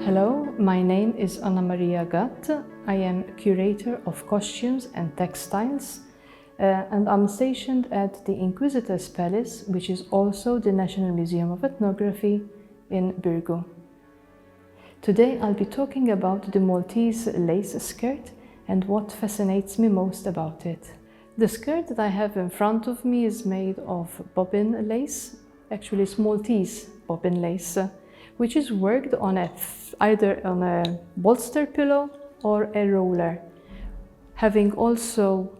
Hello, my name is Annamaria Gatt. I am Curator of Costumes and Textiles, and I'm stationed at the Inquisitor's Palace, which is also the National Museum of Ethnography in Burgo. Today I'll be talking about the Maltese lace skirt and what fascinates me most about it. The skirt that I have in front of me is made of bobbin lace. Actually, it's Maltese bobbin lace, which is worked on either on a bolster pillow or a roller, having also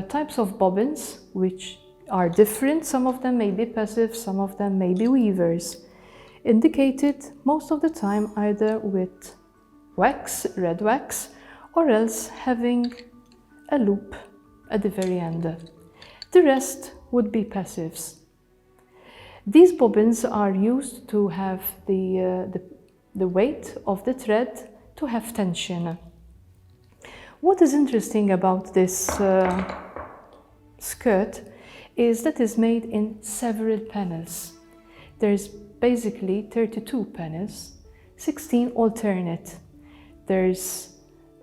types of bobbins which are different. Some of them may be passive, some of them may be weavers, indicated most of the time either with wax, red wax, or else having a loop at the very end. The rest would be passives. These bobbins are used to have the weight of the thread to have tension. What is interesting about this skirt is that it's made in several panels. There's basically 32 panels, 16 alternate. There's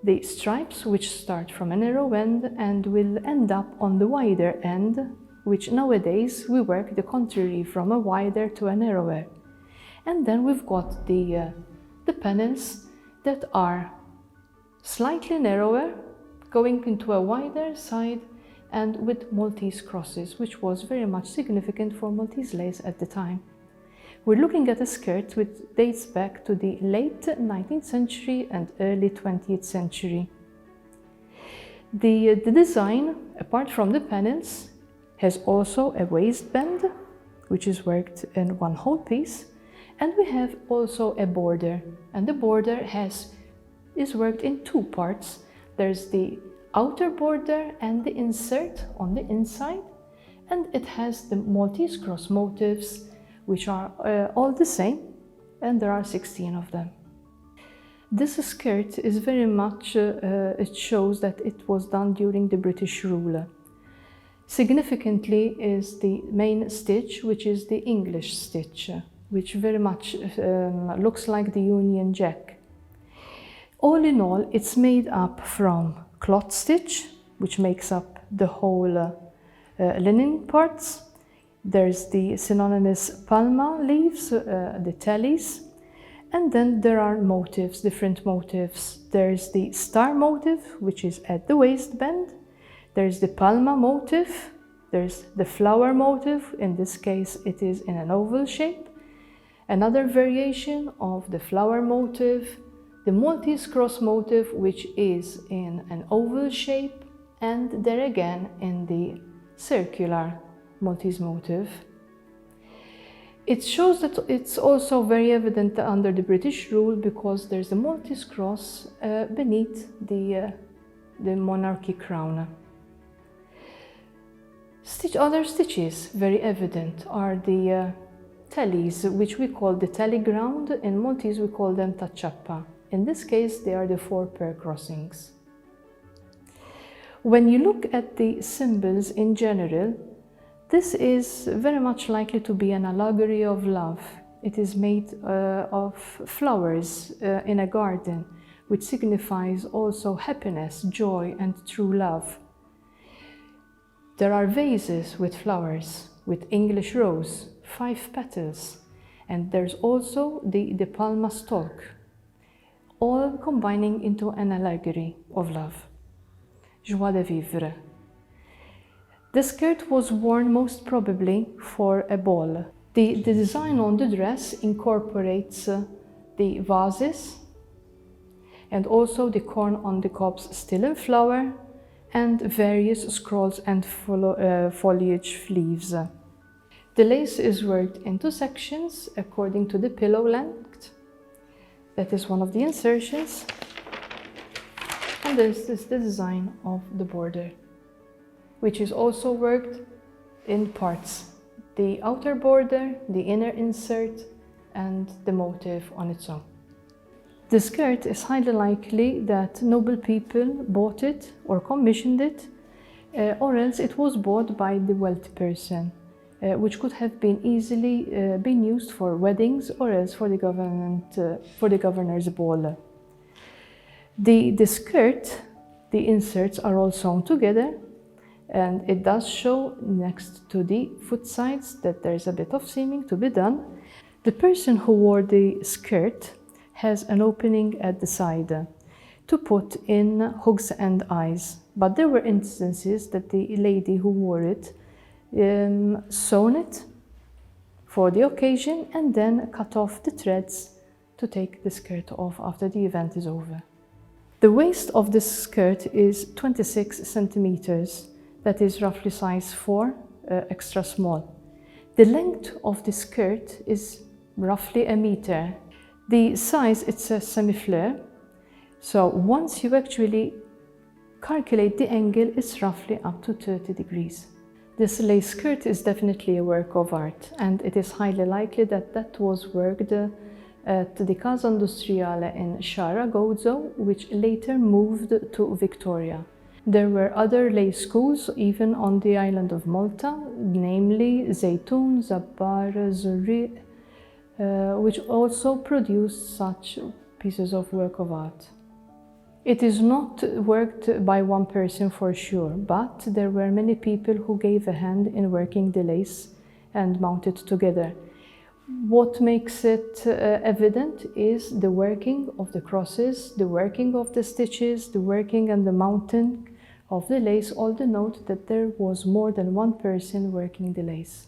the stripes, which start from a narrow end and will end up on the wider end, which nowadays we work the contrary, from a wider to a narrower. And then we've got the panels that are slightly narrower, going into a wider side, and with Maltese crosses, which was very much significant for Maltese lace at the time. We're looking at a skirt which dates back to the late 19th century and early 20th century. The design, apart from the panels, has also a waistband, which is worked in one whole piece, and we have also a border, and the border is worked in two parts. There's the outer border and the insert on the inside, and it has the Maltese cross motifs, which are all the same, and there are 16 of them. This skirt is very much, it shows that it was done during the British rule. Significantly is the main stitch, which is the English stitch, which very much looks like the Union Jack. All in all, it's made up from cloth stitch, which makes up the whole linen parts. There's the synonymous palma leaves, the tallies, and then there are motifs, different motifs. There's the star motif, which is at the waistband. There's the palma motif, there's the flower motif, in this case it is in an oval shape. Another variation of the flower motif, the Maltese cross motif, which is in an oval shape, and there again in the circular Maltese motif. It shows that it's also very evident under the British rule because there's a Maltese cross beneath the monarchy crown. Other stitches, very evident, are the tallies, which we call the tally ground. In Maltese we call them tacciappa. In this case they are the 4 pair crossings. When you look at the symbols in general, this is very much likely to be an allegory of love. It is made of flowers in a garden, which signifies also happiness, joy, and true love. There are vases with flowers, with English rose, 5 petals, and there's also the palma stalk, all combining into an allegory of love. Joie de vivre. The skirt was worn most probably for a ball. The design on the dress incorporates the vases and also the corn on the cobs still in flower, and various scrolls and foliage leaves. The lace is worked into sections according to the pillow length. That is one of the insertions. And this is the design of the border, which is also worked in parts. The outer border, the inner insert, and the motif on its own. The skirt is highly likely that noble people bought it or commissioned it, or else it was bought by the wealthy person. which could have been easily been used for weddings or else for the governor's ball. The skirt, the inserts are all sewn together, and it does show next to the foot sides that there's a bit of seaming to be done. The person who wore the skirt has an opening at the side to put in hooks and eyes, but there were instances that the lady who wore it sewn it for the occasion and then cut off the threads to take the skirt off after the event is over. The waist of this skirt is 26 centimeters, that is roughly size 4, extra small. The length of the skirt is roughly a meter. The size, it's a semi-flare, so once you actually calculate the angle, it's roughly up to 30 degrees. This lace skirt is definitely a work of art, and it is highly likely that that was worked at the Casa Industriale in Zaragoza, which later moved to Victoria. There were other lace schools even on the island of Malta, namely Zeytun, Zabbar, Zurri, which also produced such pieces of work of art. It is not worked by one person for sure, but there were many people who gave a hand in working the lace and mounted together. What makes it evident is the working of the crosses, the working of the stitches, the working and the mounting of the lace, all denote that there was more than one person working the lace.